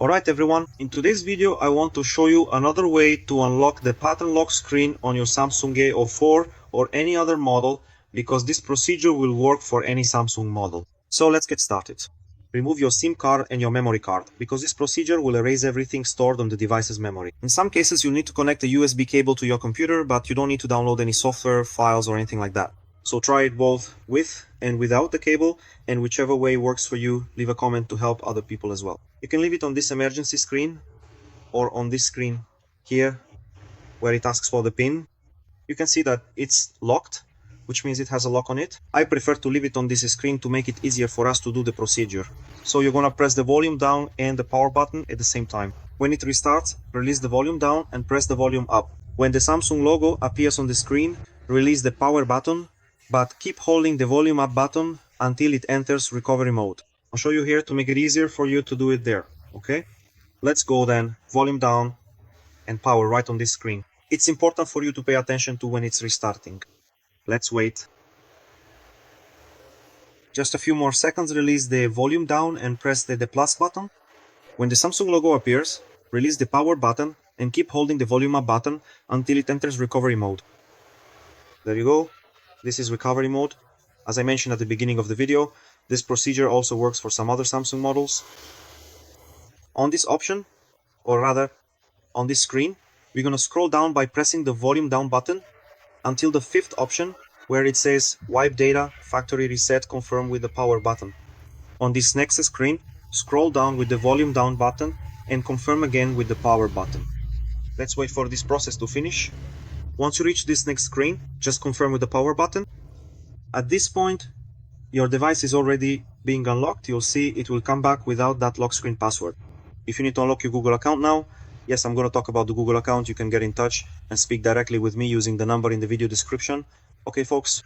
Alright everyone, in today's video I want to show you another way to unlock the pattern lock screen on your Samsung A04 or any other model, because this procedure will work for any Samsung model. So let's get started. Remove your SIM card and your memory card, because this procedure will erase everything stored on the device's memory. In some cases you'll need to connect a USB cable to your computer, but you don't need to download any software, files or anything like that. So try it both with and without the cable, and whichever way works for you, leave a comment to help other people as well. You can leave it on this emergency screen or on this screen here where it asks for the PIN. You can see that it's locked, which means it has a lock on it. I prefer to leave it on this screen to make it easier for us to do the procedure. So you're gonna press the volume down and the power button at the same time. When it restarts, release the volume down and press the volume up. When the Samsung logo appears on the screen, release the power button, but keep holding the volume up button until it enters recovery mode. I'll show you here to make it easier for you to do it there, okay? Let's go then, volume down and power right on this screen. It's important for you to pay attention to when it's restarting. Let's wait. Just a few more seconds, release the volume down and press the plus button. When the Samsung logo appears, release the power button and keep holding the volume up button until it enters recovery mode. There you go. This is recovery mode. As I mentioned at the beginning of the video, this procedure also works for some other Samsung models. On this option, or rather on this screen, we're going to scroll down by pressing the volume down button until the fifth option, where it says wipe data, factory reset, confirm with the power button. On this next screen, scroll down with the volume down button and confirm again with the power button. Let's wait for this process to finish. Once you reach this next screen, just confirm with the power button. At this point, your device is already being unlocked. You'll see it will come back without that lock screen password. If you need to unlock your Google account now, yes, I'm going to talk about the Google account. You can get in touch and speak directly with me using the number in the video description. Okay folks,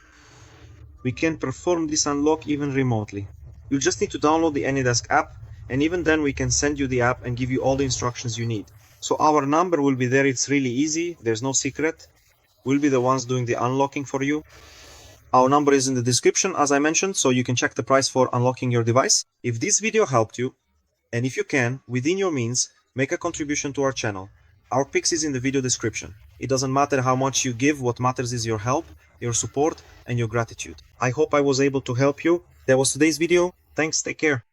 we can perform this unlock even remotely. You just need to download the AnyDesk app, and even then we can send you the app and give you all the instructions you need. So our number will be there. It's really easy. There's no secret. We'll be the ones doing the unlocking for you. Our number is in the description, as I mentioned, so you can check the price for unlocking your device. If this video helped you, and if you can, within your means, make a contribution to our channel. Our Pix is in the video description. It doesn't matter how much you give, what matters is your help, your support, and your gratitude. I hope I was able to help you. That was today's video. Thanks, take care.